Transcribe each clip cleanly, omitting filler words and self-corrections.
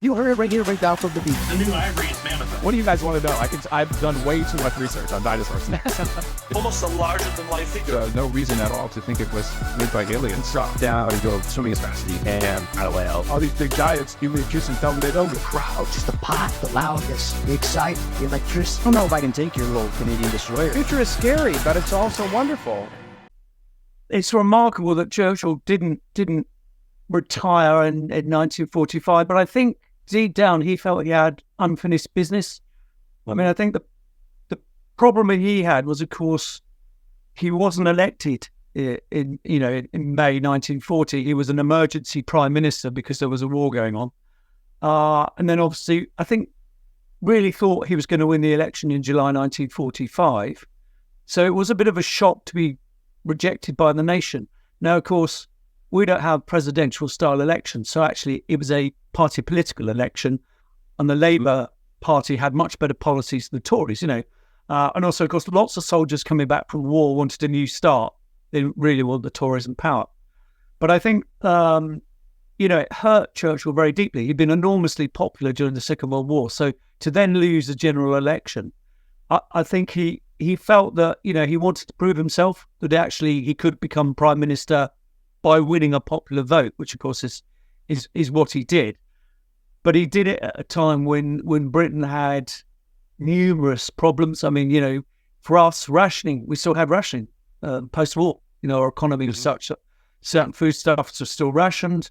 You heard it right here, right now from the beach. The new ivory is mammoth. What do you guys want to know? I've done way too much research on dinosaurs. Almost a larger-than-life figure. No reason at all to think it was made by aliens. Drop down and go swimming as fast as you can. Out of whale. All these big giants give me a kiss and tell me they don't. The crowd, just the pot, the loudness, the excitement, the electricity. I don't know if I can take your little Canadian destroyer. The future is scary, but it's also wonderful. It's remarkable that Churchill didn't retire in 1945, but I think deep down he felt he had unfinished business. I mean, I think the problem he had was, of course, he wasn't elected in May 1940. He was an emergency prime minister because there was a war going on, and then obviously I think really thought he was going to win the election in July 1945. So it was a bit of a shock to be rejected by the nation. Now, of course, we don't have presidential style elections, so actually it was a party political election, and the Labour Party had much better policies than the Tories, and also, of course, lots of soldiers coming back from war wanted a new start. They didn't really want the Tories in power. But I think, it hurt Churchill very deeply. He'd been enormously popular during the Second World War, so to then lose a general election, I think he felt that, he wanted to prove himself, that actually he could become prime minister by winning a popular vote, which of course is what he did. But he did it at a time when Britain had numerous problems. I mean, for us, rationing, we still had rationing post-war. Our economy was such that certain foodstuffs are still rationed.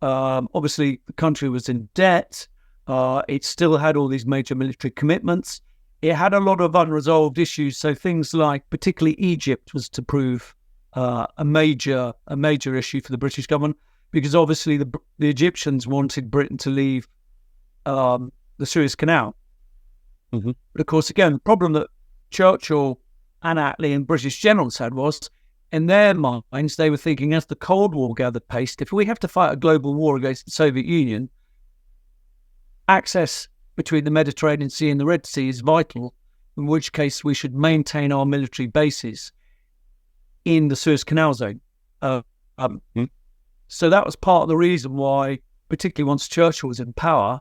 Obviously, the country was in debt. It still had all these major military commitments. It had a lot of unresolved issues. So things like, particularly Egypt, was to prove a major issue for the British government, because obviously the Egyptians wanted Britain to leave the Suez Canal. Mm-hmm. But of course, again, the problem that Churchill and Attlee and British generals had was, in their minds, they were thinking, as the Cold War gathered pace, if we have to fight a global war against the Soviet Union, access between the Mediterranean Sea and the Red Sea is vital, in which case we should maintain our military bases in the Suez Canal zone. So that was part of the reason why, particularly once Churchill was in power,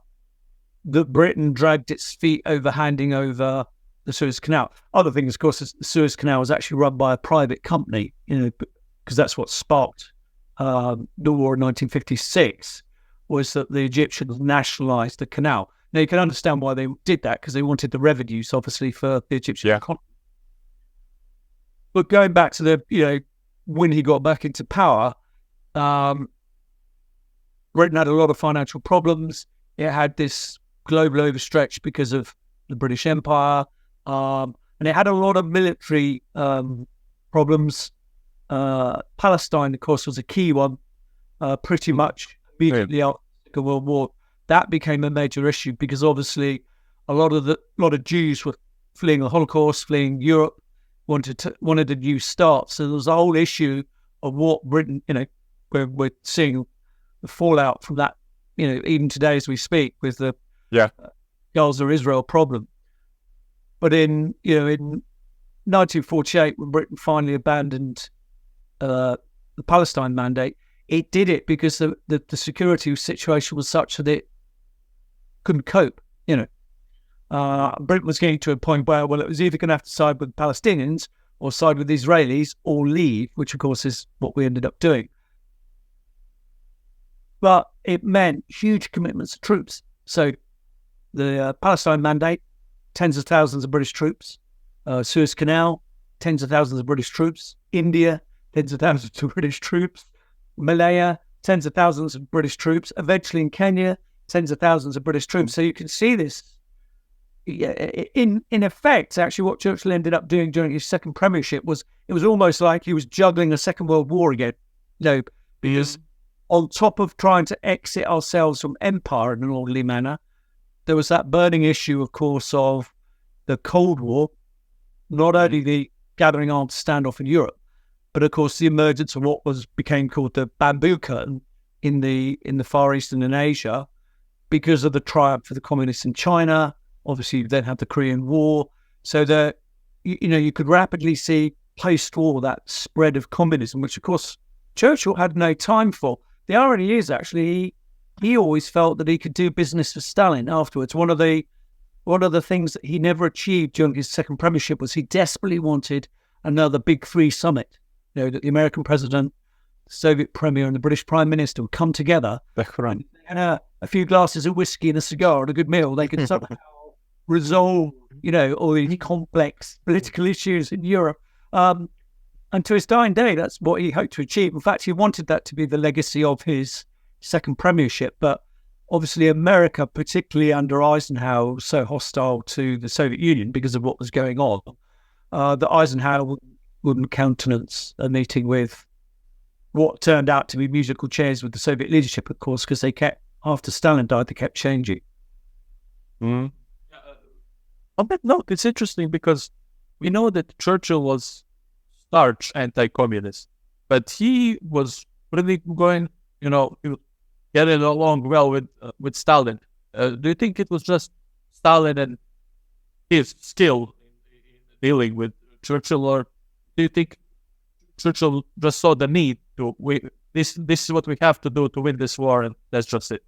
that Britain dragged its feet over handing over the Suez Canal. Other things, of course, is the Suez Canal was actually run by a private company, because that's what sparked the war in 1956, was that the Egyptians nationalised the canal. Now, you can understand why they did that, because they wanted the revenues, obviously, for the Egyptian economy. But going back to when he got back into power, Britain had a lot of financial problems. It had this global overstretch because of the British Empire, and it had a lot of military problems. Palestine, of course, was a key one. Pretty much immediately after the Second World War, that became a major issue because obviously a lot of Jews were fleeing the Holocaust, fleeing Europe, wanted a new start. So there was a whole issue of what Britain, we're seeing the fallout from that, even today as we speak, with the Gaza-Israel problem. But in 1948, when Britain finally abandoned the Palestine mandate, it did it because the security situation was such that it couldn't cope. Britain was getting to a point where, it was either going to have to side with Palestinians or side with the Israelis or leave, which of course is what we ended up doing. But it meant huge commitments of troops. So the Palestine mandate, tens of thousands of British troops. Suez Canal, tens of thousands of British troops. India, tens of thousands of British troops. Malaya, tens of thousands of British troops. Eventually in Kenya, tens of thousands of British troops. So you can see this. In effect, actually, what Churchill ended up doing during his second premiership was, it was almost like he was juggling a Second World War again. Because on top of trying to exit ourselves from empire in an orderly manner, there was that burning issue, of course, of the Cold War, not only the gathering armed standoff in Europe, but of course the emergence of what became called the bamboo curtain in the Far East and in Asia, because of the triumph of the communists in China. Obviously, you then had the Korean War. So that you could rapidly see post-war that spread of communism, which of course Churchill had no time for. The irony is actually he always felt that he could do business for Stalin afterwards. One of the things that he never achieved during his second premiership was he desperately wanted another Big Three summit. You know, that the American president, the Soviet premier, and the British prime minister would come together and a few glasses of whiskey and a cigar and a good meal. They could somehow resolve, you know, all these complex political issues in Europe. And to his dying day, that's what he hoped to achieve. In fact, he wanted that to be the legacy of his second premiership. But obviously America, particularly under Eisenhower, was so hostile to the Soviet Union because of what was going on, that Eisenhower wouldn't countenance a meeting with what turned out to be musical chairs with the Soviet leadership, of course, because they kept, after Stalin died, they kept changing. On that note, it's interesting because we know that Churchill was starch anti-communist, but he was really going, you know, getting along well with Stalin. Do you think it was just Stalin and his skill in dealing with Churchill, or do you think Churchill just saw the need to this is what we have to do to win this war, and that's just it?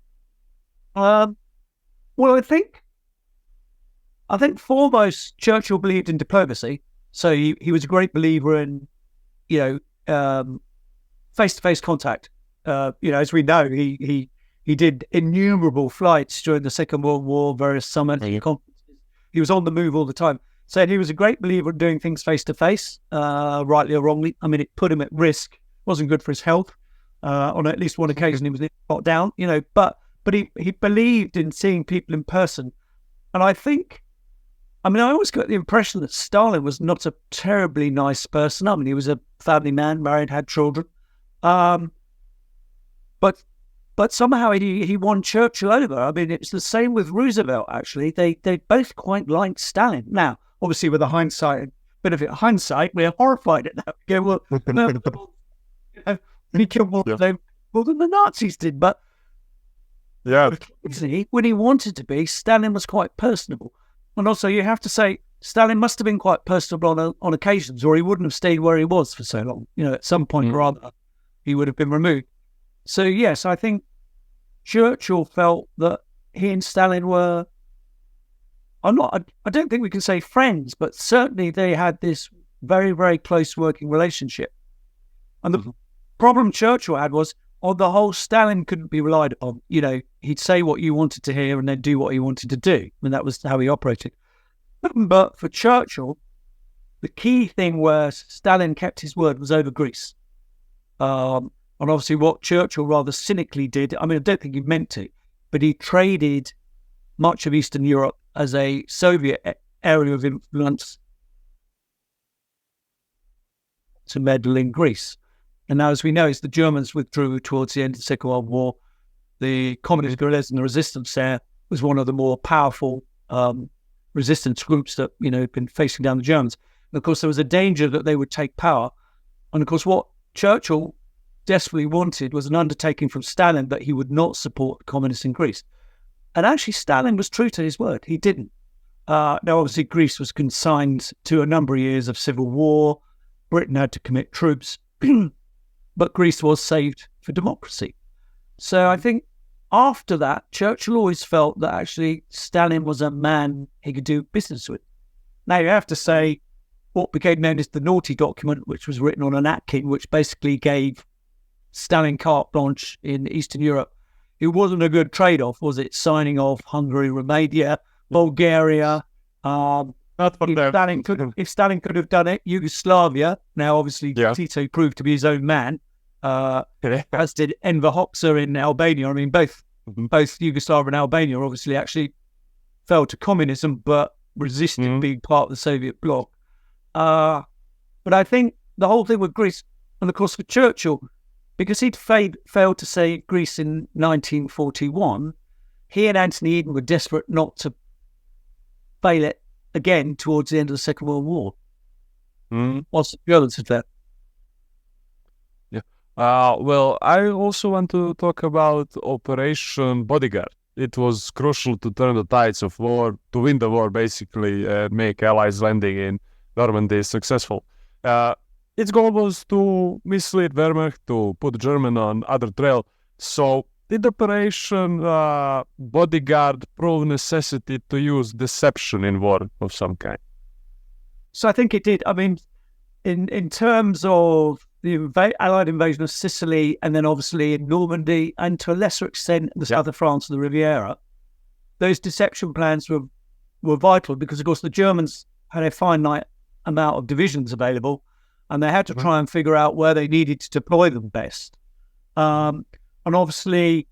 Well, I think foremost Churchill believed in diplomacy. So he was a great believer in, you know, face-to-face contact. You know, as we know, he did innumerable flights during the Second World War, various summits, conferences. He was on the move all the time. So he was a great believer in doing things face-to-face, rightly or wrongly. I mean, it put him at risk. It wasn't good for his health. On at least one occasion, he was knocked down. You know, but he believed in seeing people in person, and I think. I mean, I always got the impression that Stalin was not a terribly nice person. I mean, he was a family man, married, had children. But somehow he won Churchill over. I mean, it's the same with Roosevelt, actually. They both quite liked Stalin. Now, obviously, with the benefit of hindsight, we're horrified at that. We go, well, no, you know, he killed more than the Nazis did. But when he wanted to be, Stalin was quite personable. And also, you have to say, Stalin must have been quite personable on occasions, or he wouldn't have stayed where he was for so long. You know, at some point or other, he would have been removed. So, yes, I think Churchill felt that he and Stalin were, I don't think we can say friends, but certainly they had this very, very close working relationship. And the problem Churchill had was, on the whole, Stalin couldn't be relied upon. You know, he'd say what you wanted to hear and then do what he wanted to do. And that was how he operated. But for Churchill, the key thing where Stalin kept his word was over Greece. And obviously what Churchill rather cynically did, I mean, I don't think he meant to, but he traded much of Eastern Europe as a Soviet area of influence to meddle in Greece. And now, as we know, as the Germans withdrew towards the end of the Second World War, the communist guerrillas and the resistance there was one of the more powerful resistance groups that, you know, had been facing down the Germans. And of course, there was a danger that they would take power. And of course, what Churchill desperately wanted was an undertaking from Stalin that he would not support the communists in Greece. And actually, Stalin was true to his word. He didn't. Now, obviously, Greece was consigned to a number of years of civil war. Britain had to commit troops. But Greece was saved for democracy. So I think after that, Churchill always felt that actually Stalin was a man he could do business with. Now, you have to say what became known as the Naughty document, which was written on a napkin, which basically gave Stalin carte blanche in Eastern Europe. It wasn't a good trade-off, was it? Signing off Hungary, Romania, Bulgaria. If Stalin could have done it, Yugoslavia. Now, obviously, Tito proved to be his own man, as did Enver Hoxha in Albania. I mean, both Yugoslavia and Albania obviously actually fell to communism, but resisted being part of the Soviet bloc. But I think the whole thing with Greece, and of course for Churchill, because he'd failed to save Greece in 1941, he and Anthony Eden were desperate not to fail it again towards the end of the Second World War. What's the balance of that? Well, I also want to talk about Operation Bodyguard. It was crucial to turn the tides of war, to win the war, basically, and make Allies landing in Normandy successful. Its goal was to mislead Wehrmacht, to put Germany on other trail. So did Operation Bodyguard prove necessity to use deception in war of some kind? So I think it did. I mean, in terms of the Allied invasion of Sicily, and then obviously in Normandy, and to a lesser extent the south of France and the Riviera, those deception plans were vital because, of course, the Germans had a finite amount of divisions available, and they had to try and figure out where they needed to deploy them best. And obviously,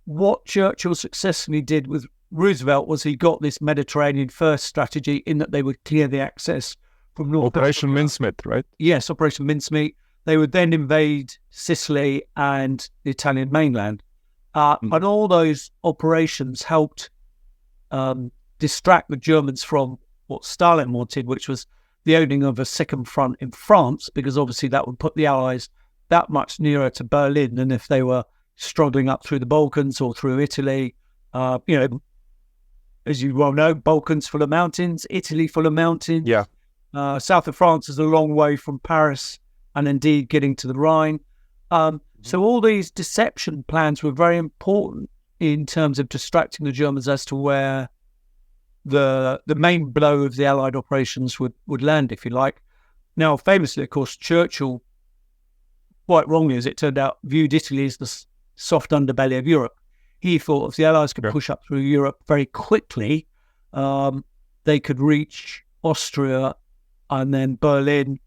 what Churchill successfully did with Roosevelt was he got this Mediterranean first strategy in that they would clear the access from North Operation Africa. Mincemeat, right? Yes, Operation Mincemeat. They would then invade Sicily and the Italian mainland. And all those operations helped distract the Germans from what Stalin wanted, which was the opening of a second front in France, because obviously that would put the Allies that much nearer to Berlin than if they were struggling up through the Balkans or through Italy. As you well know, Balkans full of mountains, Italy full of mountains. Yeah. South of France is a long way from Paris and indeed getting to the Rhine. So all these deception plans were very important in terms of distracting the Germans as to where the main blow of the Allied operations would land, if you like. Now, famously, of course, Churchill, quite wrongly as it turned out, viewed Italy as the soft underbelly of Europe. He thought if the Allies could push up through Europe very quickly, they could reach Austria and then Berlin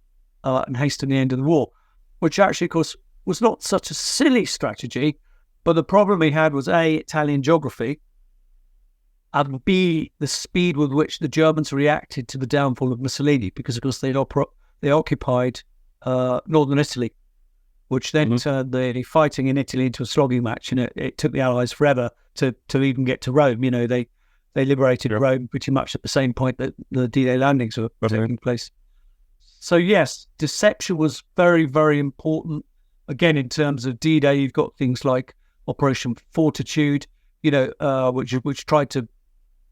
and hasten the end of the war, which actually, of course, was not such a silly strategy. But the problem he had was A, Italian geography, and B, the speed with which the Germans reacted to the downfall of Mussolini, because, of course, they occupied northern Italy, which then turned the fighting in Italy into a slogging match. And it took the Allies forever to even get to Rome. They liberated Rome pretty much at the same point that the D-Day landings were taking place. So, yes, deception was very, very important. Again, in terms of D-Day, you've got things like Operation Fortitude, which tried to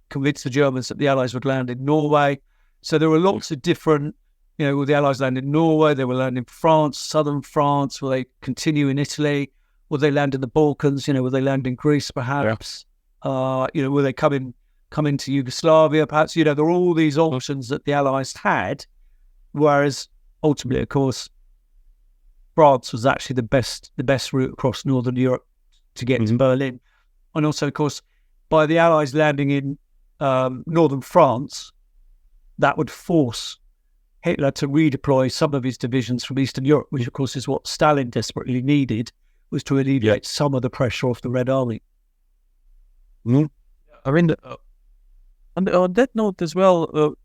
convince the Germans that the Allies would land in Norway. So there were lots of different, will the Allies land in Norway? They will land in France, southern France. Will they continue in Italy? Will they land in the Balkans? Will they land in Greece, perhaps? Will they come into Yugoslavia, perhaps? There are all these options that the Allies had, whereas ultimately, of course, France was actually the best route across northern Europe to get to Berlin. And also, of course, by the Allies landing in northern France, that would force Hitler to redeploy some of his divisions from Eastern Europe, which, of course, is what Stalin desperately needed, was to alleviate some of the pressure off the Red Army. I mean, on that note as well,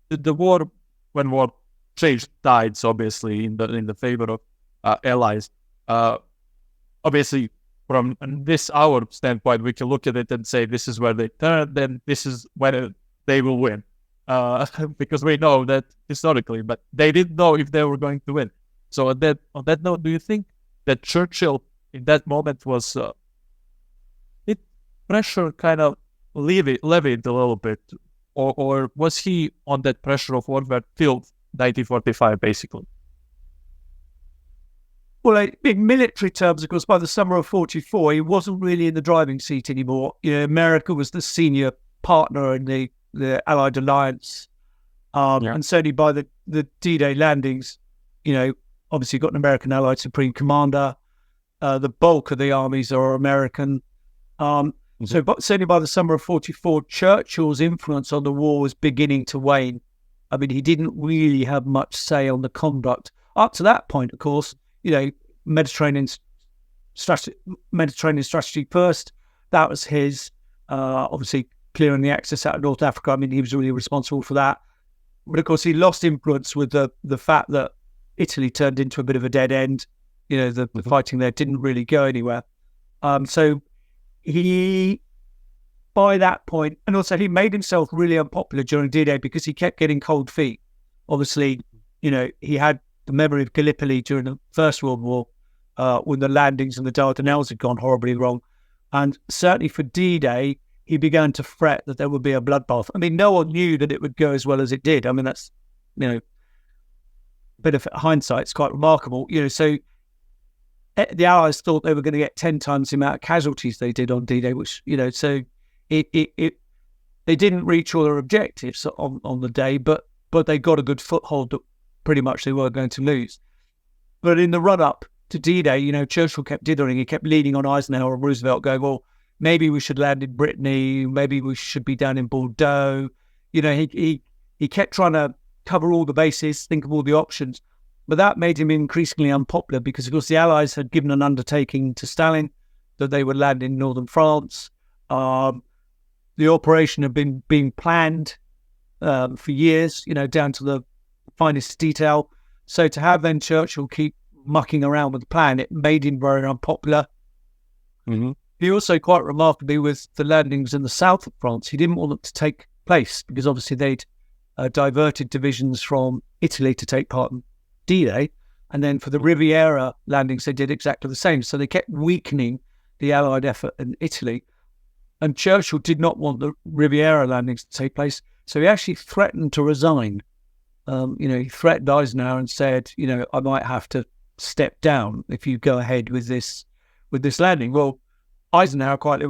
the war, when war changed tides, obviously, in the favor of allies. Obviously, from our standpoint, we can look at it and say this is where they turn, then this is where they will win. Because we know that historically, but they didn't know if they were going to win. So on that note, do you think that Churchill in that moment was it pressure kind of levied a little bit, or was he on that pressure of warfare till 1945 basically? Well, in military terms, of course, by the summer of 44, he wasn't really in the driving seat anymore. America was the senior partner in the Allied alliance. And certainly by the D-Day landings, obviously got an American Allied Supreme Commander. The bulk of the armies are American. So certainly by the summer of 44, Churchill's influence on the war was beginning to wane. I mean, he didn't really have much say on the conduct. Up to that point, of course, Mediterranean strategy first. That was his. Obviously, clearing the access out of North Africa. I mean, he was really responsible for that. But of course, he lost influence with the fact that Italy turned into a bit of a dead end. The fighting there didn't really go anywhere. So he, by that point, and also he made himself really unpopular during D-Day because he kept getting cold feet. Obviously, he had the memory of Gallipoli during the First World War, when the landings in the Dardanelles had gone horribly wrong. And certainly for D-Day, he began to fret that there would be a bloodbath. I mean, no one knew that it would go as well as it did. I mean, that's, bit of hindsight. It's quite remarkable. So the Allies thought they were going to get 10 times the amount of casualties they did on D-Day, which, so they didn't reach all their objectives on the day, but they got a good foothold that pretty much they were going to lose. But in the run-up to D-Day, Churchill kept dithering. He kept leaning on Eisenhower and Roosevelt, going, well, maybe we should land in Brittany, maybe we should be down in Bordeaux. He kept trying to cover all the bases, think of all the options. But that made him increasingly unpopular because, of course, the Allies had given an undertaking to Stalin that they would land in northern France. The operation had been being planned for years, down to the finest detail. So to have then Churchill keep mucking around with the plan, it made him very unpopular. Mm-hmm. He also, quite remarkably, with the landings in the south of France, he didn't want them to take place because obviously they'd diverted divisions from Italy to take part in D-Day, and then for the Riviera landings they did exactly the same. So they kept weakening the Allied effort in Italy, and Churchill did not want the Riviera landings to take place, so he actually threatened to resign. He threatened Eisenhower and said, I might have to step down if you go ahead with this landing. Well, Eisenhower quite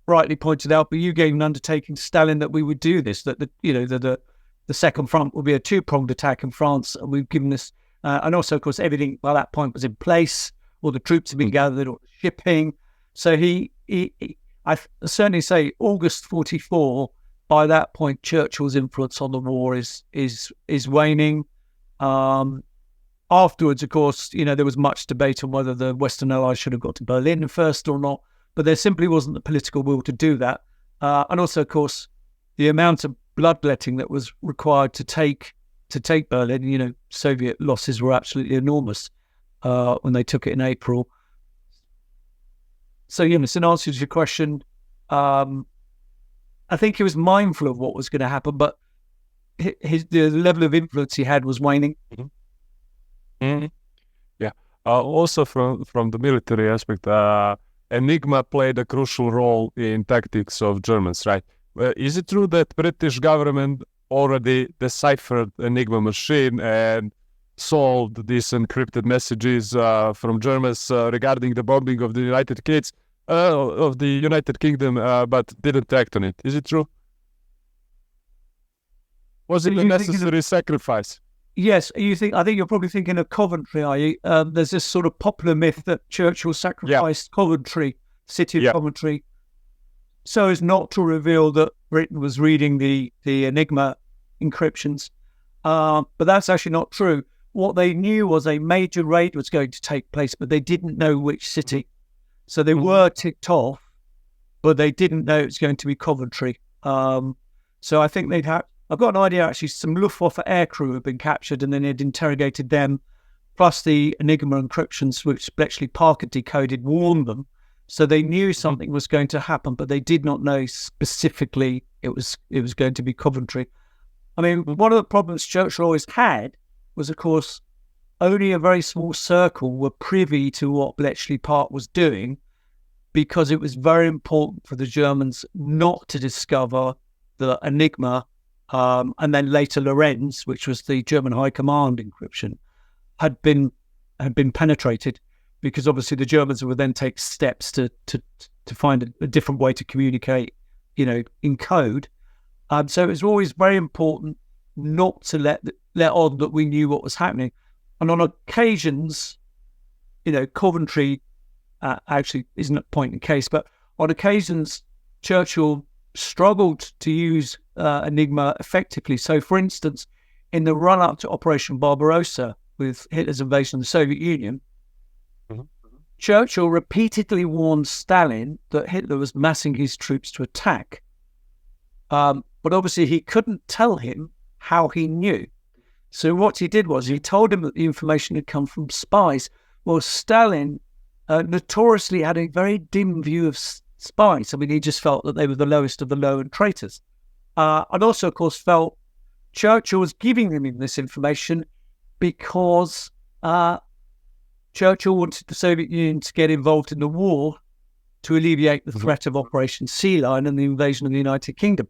rightly pointed out, but you gave an undertaking to Stalin that we would do this, that the second front will be a two-pronged attack in France, and we've given this. And also, of course, everything by that point was in place. All the troops had been gathered, all the shipping. So I certainly say August 44. By that point, Churchill's influence on the war is waning. Afterwards, of course, there was much debate on whether the Western Allies should have got to Berlin first or not, but there simply wasn't the political will to do that. And also, of course, the amount of bloodletting that was required to take Berlin, Soviet losses were absolutely enormous when they took it in April. So, in answer to your question, I think he was mindful of what was going to happen, but the level of influence he had was waning. Mm-hmm. Mm-hmm. Yeah. Also from the military aspect, Enigma played a crucial role in tactics of Germans, right? Is it true that British government already deciphered Enigma machine and solved these encrypted messages from Germans regarding the bombing of the United Kingdom, but didn't act on it? Is it true? Was it a necessary sacrifice? Yes, I think you're probably thinking of Coventry, are you? There's this sort of popular myth that Churchill sacrificed Coventry, city of Coventry, so as not to reveal that Britain was reading the Enigma encryptions. But that's actually not true. What they knew was a major raid was going to take place, but they didn't know which city. So they were ticked off, but they didn't know it was going to be Coventry. So I think I've got an idea, actually, some Luftwaffe aircrew had been captured and then they'd interrogated them, plus the Enigma encryptions, which Bletchley Parker decoded, warned them. So they knew something was going to happen, but they did not know specifically it was going to be Coventry. I mean, one of the problems Churchill always had was, of course, only a very small circle were privy to what Bletchley Park was doing, because it was very important for the Germans not to discover the Enigma, and then later Lorenz, which was the German High Command encryption, had been penetrated, because obviously the Germans would then take steps to find a different way to communicate, in code. So it was always very important not to let on that we knew what was happening. And on occasions, Coventry actually isn't a point in case, but on occasions, Churchill struggled to use Enigma effectively. So, for instance, in the run-up to Operation Barbarossa with Hitler's invasion of the Soviet Union, Churchill repeatedly warned Stalin that Hitler was massing his troops to attack. But obviously he couldn't tell him how he knew. So what he did was he told him that the information had come from spies. Well, Stalin notoriously had a very dim view of spies. I mean, he just felt that they were the lowest of the low and traitors. And also, of course, felt Churchill was giving him this information because Churchill wanted the Soviet Union to get involved in the war to alleviate the threat of Operation Sea Lion and the invasion of the United Kingdom.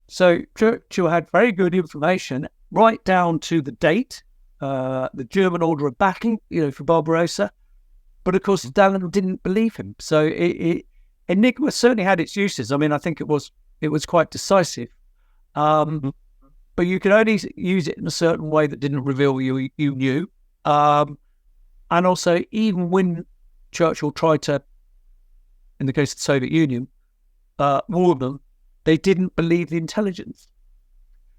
So Churchill had very good information, right down to the date, the German order of battle, for Barbarossa. But of course, Stalin didn't believe him. So Enigma certainly had its uses. I mean, I think it was quite decisive. But you could only use it in a certain way that didn't reveal you knew. And also, even when Churchill tried to, in the case of the Soviet Union, warn them, they didn't believe the intelligence.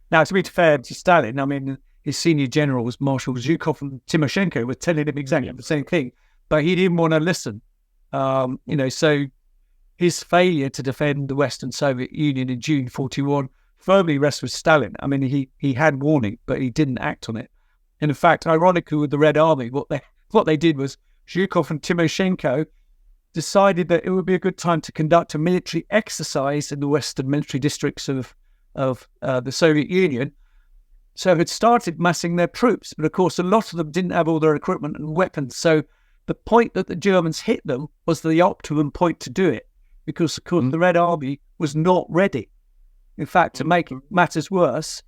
Now, to be fair to Stalin, I mean, his senior generals, Marshal Zhukov and Timoshenko, were telling him exactly the same thing, but he didn't want to listen. So his failure to defend the Western Soviet Union in June 1941 firmly rests with Stalin. I mean, he had warning, but he didn't act on it. And in fact, ironically, with the Red Army, what they did was Zhukov and Timoshenko decided that it would be a good time to conduct a military exercise in the Western military districts of the Soviet Union. So had started massing their troops, but of course, a lot of them didn't have all their equipment and weapons. So the point that the Germans hit them was the optimum point to do it, because of course the Red Army was not ready. In fact, to make matters worse,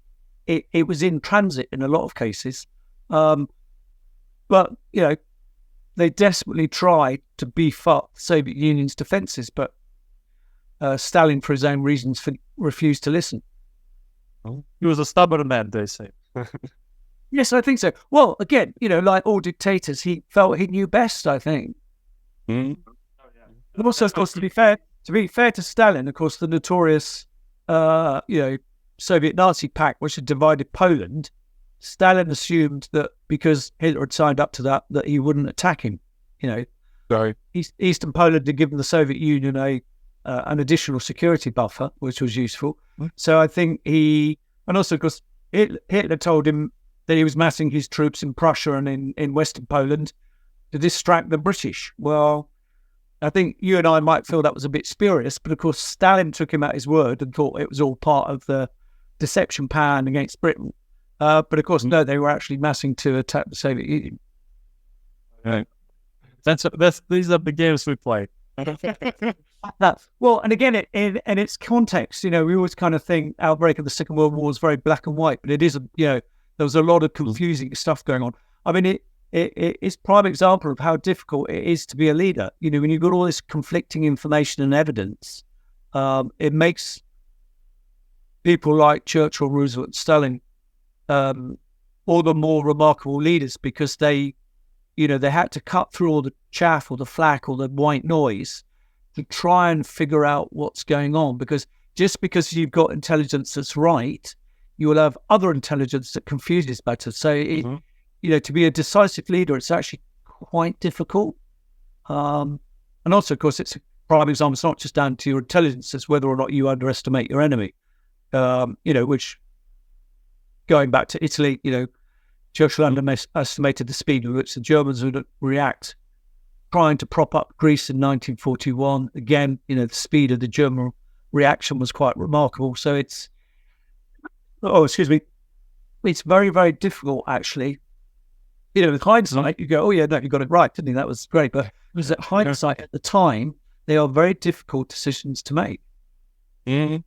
it was in transit in a lot of cases. But, they desperately tried to beef up the Soviet Union's defences, but Stalin, for his own reasons, refused to listen. He was a stubborn man, they say. Yes, I think so. Well, again, like all dictators, he felt he knew best, I think. And also, of course, to be fair to Stalin, of course, the notorious Soviet Nazi pact, which had divided Poland, Stalin assumed that because Hitler had signed up to that he wouldn't attack him. Sorry. Eastern Poland had given the Soviet Union an additional security buffer, which was useful. So I think and also because Hitler told him that he was massing his troops in Prussia and in Western Poland to distract the British. Well, I think you and I might feel that was a bit spurious, but of course Stalin took him at his word and thought it was all part of the deception plan against Britain. But of course, no, they were actually massing to attack the Soviet Union. Right. These are the games we play. Well, and again, in its context, we always kind of think outbreak of the Second World War was very black and white, but it isn't. There was a lot of confusing stuff going on. I mean, it's prime example of how difficult it is to be a leader. When you've got all this conflicting information and evidence, it makes people like Churchill, Roosevelt, and Stalin all the more remarkable leaders, because they had to cut through all the chaff or the flack or the white noise to try and figure out what's going on. Because just because you've got intelligence that's right, you will have other intelligence that confuses better. So, to be a decisive leader, it's actually quite difficult. And also, of course, it's a prime example. It's not just down to your intelligence, it's whether or not you underestimate your enemy, which, going back to Italy, Churchill underestimated the speed with which the Germans would react, trying to prop up Greece in 1941. Again, the speed of the German reaction was quite remarkable. So it's very, very difficult, actually. With hindsight, you go, oh yeah, no, you got it right, didn't you? That was great. But it was at hindsight at the time, they are very difficult decisions to make. Yeah,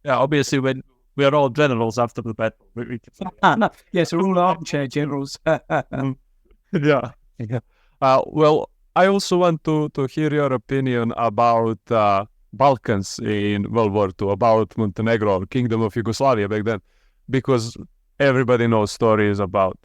obviously, when we are all generals after the battle. Yes, we're all armchair generals. Yeah. Well, I also want to hear your opinion about Balkans in World War II, about Montenegro, or Kingdom of Yugoslavia back then, because everybody knows stories about,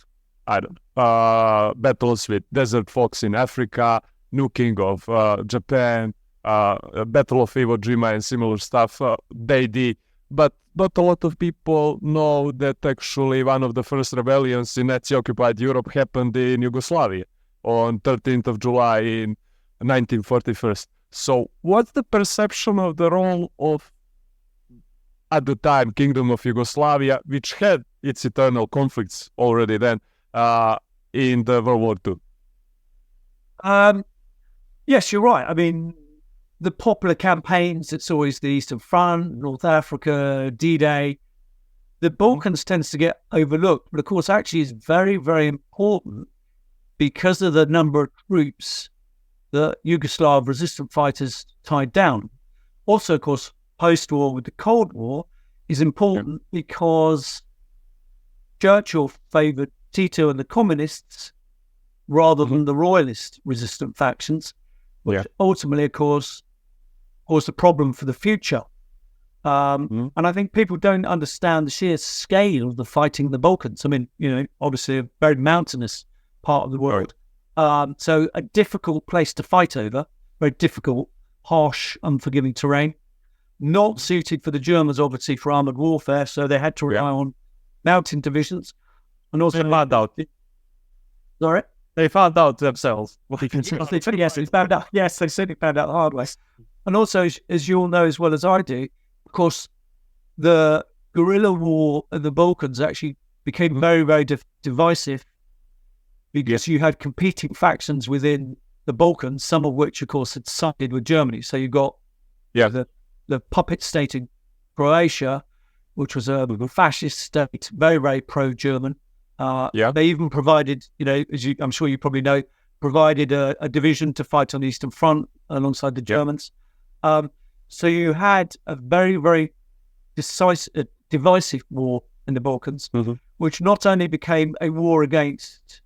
battles with desert fox in Africa, nuking of Japan, Battle of Iwo Jima and similar stuff they did. But not a lot of people know that actually one of the first rebellions in Nazi-occupied Europe happened in Yugoslavia on 13th of July in 1941. So what's the perception of the role of, at the time, Kingdom of Yugoslavia, which had its internal conflicts already then, in the World War II? Yes, you're right. I mean, the popular campaigns, it's always the Eastern Front, North Africa, D-Day. The Balkans tends to get overlooked, but of course actually is very, very important because of the number of troops that Yugoslav resistant fighters tied down. Also, of course, post-war with the Cold War is important because Churchill favoured Tito and the communists rather than the royalist resistant factions, which ultimately, of course, caused a problem for the future. And I think people don't understand the sheer scale of the fighting in the Balkans. I mean, obviously a very mountainous part of the world. So a difficult place to fight over, very difficult, harsh, unforgiving terrain, not suited for the Germans, obviously, for armoured warfare. So they had to rely on mountain divisions. And also... They found out. Sorry? They found out themselves. Yes, they found out. Yes, they certainly found out the hard way. And also, as you all know as well as I do, of course, the guerrilla war in the Balkans actually became very, very divisive because you had competing factions within the Balkans, some of which, of course, had sided with Germany. So you got the puppet state in Croatia, which was a fascist state, very, very pro-German. They even provided, as I'm sure you probably know, provided a division to fight on the Eastern Front alongside the Germans. So you had a very, very divisive war in the Balkans, which not only became a war against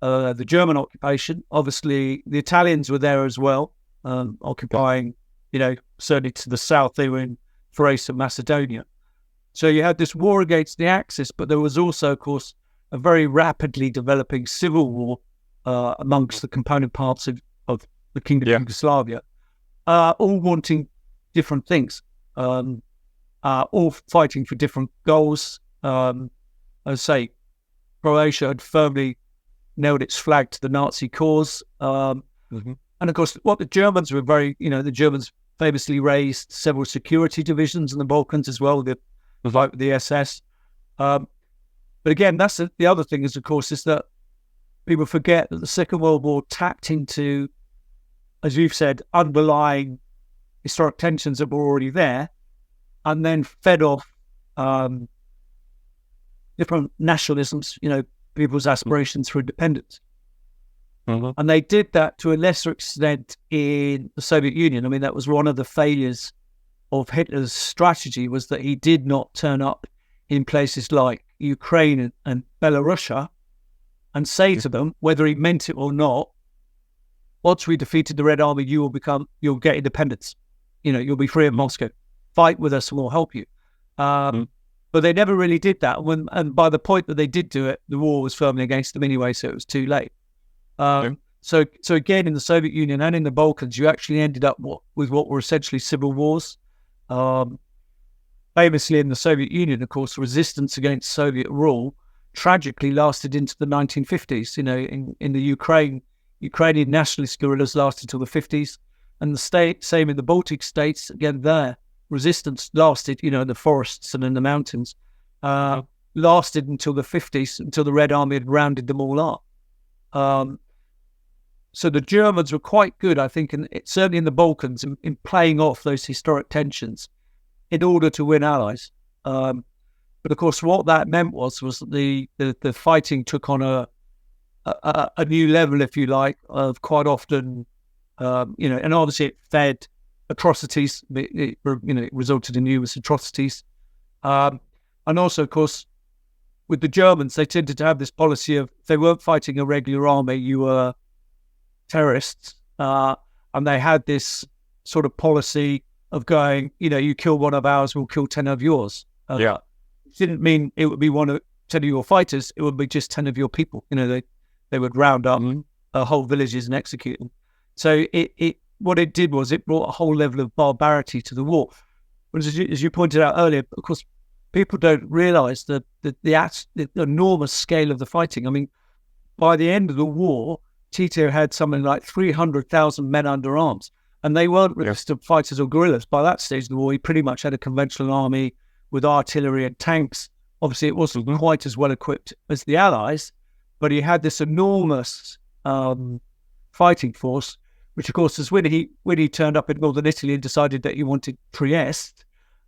the German occupation, obviously the Italians were there as well, occupying, certainly to the south, they were in Thrace and Macedonia. So you had this war against the Axis, but there was also, of course, a very rapidly developing civil war amongst the component parts of the Kingdom of Yugoslavia, all wanting different things, all fighting for different goals. As I say, Croatia had firmly nailed its flag to the Nazi cause. And of course, what the Germans were the Germans famously raised several security divisions in the Balkans as well, like the SS. But again, that's the other thing is, of course, is that people forget that the Second World War tapped into, as you've said, underlying historic tensions that were already there, and then fed off different nationalisms, people's aspirations for independence. And they did that to a lesser extent in the Soviet Union. I mean, that was one of the failures of Hitler's strategy, was that he did not turn up in places like Ukraine and Belarus and say to them, whether he meant it or not, once we defeated the Red Army, you'll get independence. You'll be free of Moscow. Fight with us and we'll help you. But they never really did that. And by the point that they did do it, the war was firmly against them anyway, so it was too late. So again, in the Soviet Union and in the Balkans, you actually ended up with what were essentially civil wars. Famously, in the Soviet Union, of course, resistance against Soviet rule tragically lasted into the 1950s. In the Ukrainian nationalist guerrillas lasted till the 50s, and the same in the Baltic states. Again, their resistance lasted, in the forests and in the mountains, lasted until the 50s, until the Red Army had rounded them all up. So the Germans were quite good, I think, certainly in the Balkans, in playing off those historic tensions in order to win allies. But of course, what that meant was that the fighting took on a new level, if you like, of quite often, and obviously it fed atrocities. It resulted in numerous atrocities. And also, of course, with the Germans, they tended to have this policy of, if they weren't fighting a regular army, you were terrorists. And they had this sort of policy of going, you kill one of ours, we'll kill 10 of yours. It didn't mean it would be 10 of your fighters, it would be just 10 of your people. They would round up whole villages and execute them. So what it did was it brought a whole level of barbarity to the war. But as you pointed out earlier, of course, people don't realise the enormous scale of the fighting. I mean, by the end of the war, Tito had something like 300,000 men under arms, and they weren't resistant fighters or guerrillas. By that stage of the war, he pretty much had a conventional army with artillery and tanks. Obviously, it wasn't quite as well equipped as the Allies, but he had this enormous fighting force, which, of course, is when he turned up in northern Italy and decided that he wanted Trieste.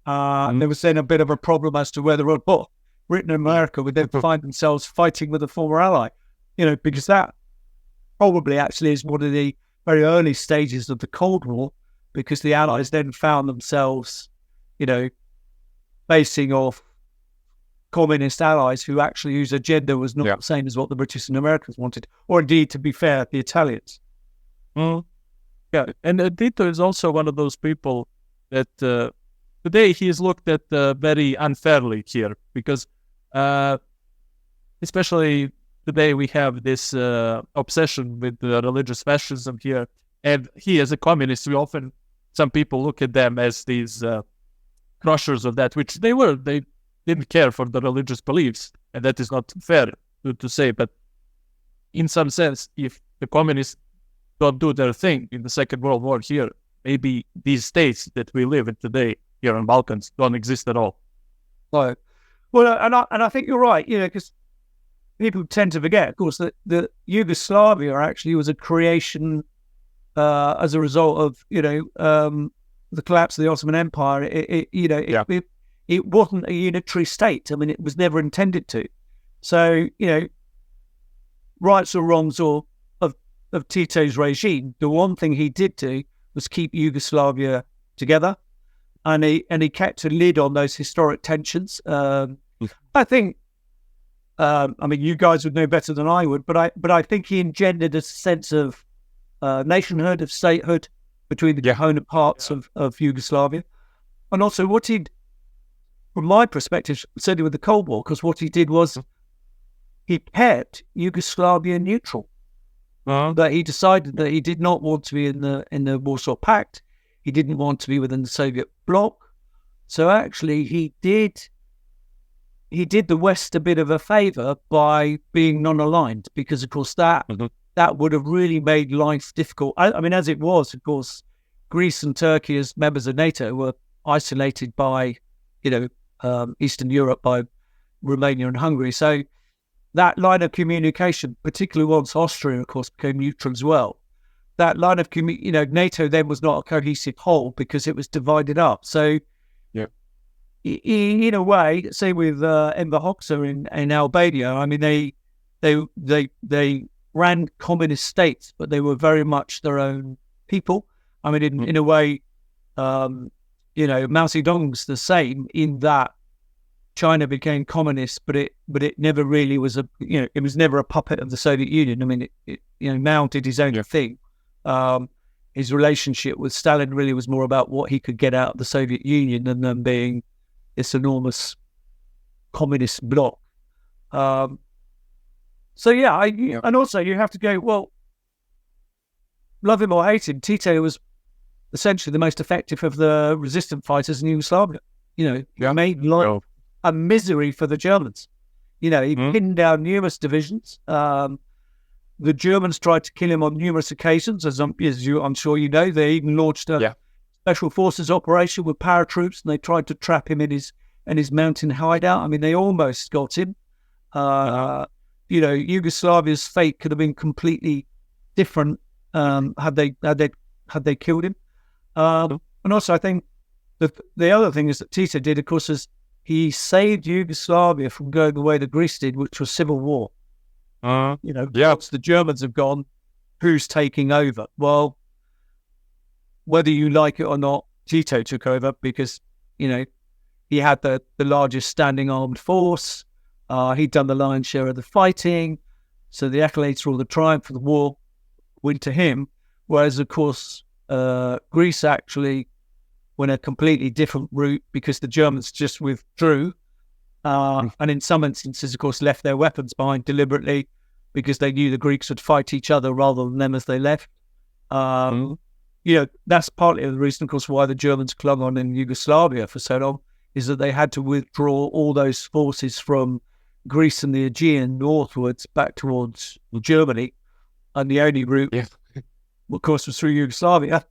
There was then a bit of a problem as to whether or not Britain and America would then find themselves fighting with a former ally, because that probably actually is one of the very early stages of the Cold War, because the Allies then found themselves, facing off communist allies whose agenda was not the same as what the British and Americans wanted, or indeed, to be fair, the Italians. Yeah, and Tito is also one of those people that today he is looked at very unfairly here, because especially today we have this obsession with religious fascism here, and he, as a communist, some people look at them as these crushers of that, which they were. They didn't care for the religious beliefs, and that is not fair to say, but in some sense, if the communists don't do their thing in the Second World War here, maybe these states that we live in today here in Balkans don't exist at all. Right. Well, and I think you're right, because people tend to forget, of course, that the Yugoslavia actually was a creation as a result of, the collapse of the Ottoman Empire. It wasn't a unitary state. I mean, it was never intended to. So, rights or wrongs of Tito's regime, the one thing he did do was keep Yugoslavia together, and he kept a lid on those historic tensions. I think, you guys would know better than I would, but I think he engendered a sense of nationhood, of statehood between the component parts of Yugoslavia, and also what he'd, from my perspective, certainly with the Cold War, because what he did was he kept Yugoslavia neutral. That he decided that he did not want to be in the Warsaw Pact. He didn't want to be within the Soviet bloc. So actually, he did the West a bit of a favor by being non-aligned, because of course that would have really made life difficult. I mean, as it was, of course, Greece and Turkey, as members of NATO, were isolated by Eastern Europe, by Romania and Hungary. So that line of communication, particularly once Austria, of course, became neutral as well, that line of NATO then was not a cohesive whole because it was divided up. So, in a way, say with Enver Hoxha in Albania, I mean, they ran communist states, but they were very much their own people. I mean, in a way, Mao Zedong's the same, in that China became communist, but it never really was it was never a puppet of the Soviet Union. I mean, Mao did his own thing. His relationship with Stalin really was more about what he could get out of the Soviet Union than them being this enormous communist bloc. And also you have to go, well, love him or hate him, Tito was essentially the most effective of the resistant fighters in Yugoslavia. He made life a misery for the Germans. He pinned down numerous divisions. The Germans tried to kill him on numerous occasions, as I'm sure you know. They even launched a special forces operation with paratroops, and they tried to trap him in his mountain hideout. I mean, they almost got him. Yugoslavia's fate could have been completely different had they killed him. And also, I think the other thing is that Tito did, of course, is he saved Yugoslavia from going the way that Greece did, which was civil war. Once the Germans have gone, who's taking over? Well, whether you like it or not, Tito took over because, he had the largest standing armed force. He'd done the lion's share of the fighting. So the accolades for all the triumph of the war went to him. Whereas, of course, Greece actually went a completely different route because the Germans just withdrew. And in some instances, of course, left their weapons behind deliberately because they knew the Greeks would fight each other rather than them as they left. That's partly the reason, of course, why the Germans clung on in Yugoslavia for so long, is that they had to withdraw all those forces from Greece and the Aegean northwards back towards Germany. And the only route, of course, was through Yugoslavia.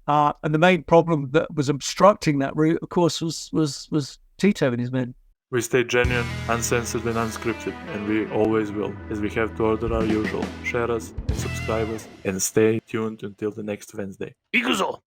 And the main problem that was obstructing that route, of course, was Tito and his men. We stay genuine, uncensored and unscripted, and we always will, as we have to order our usual. Share us and subscribe us, and stay tuned until the next Wednesday. IKUZO!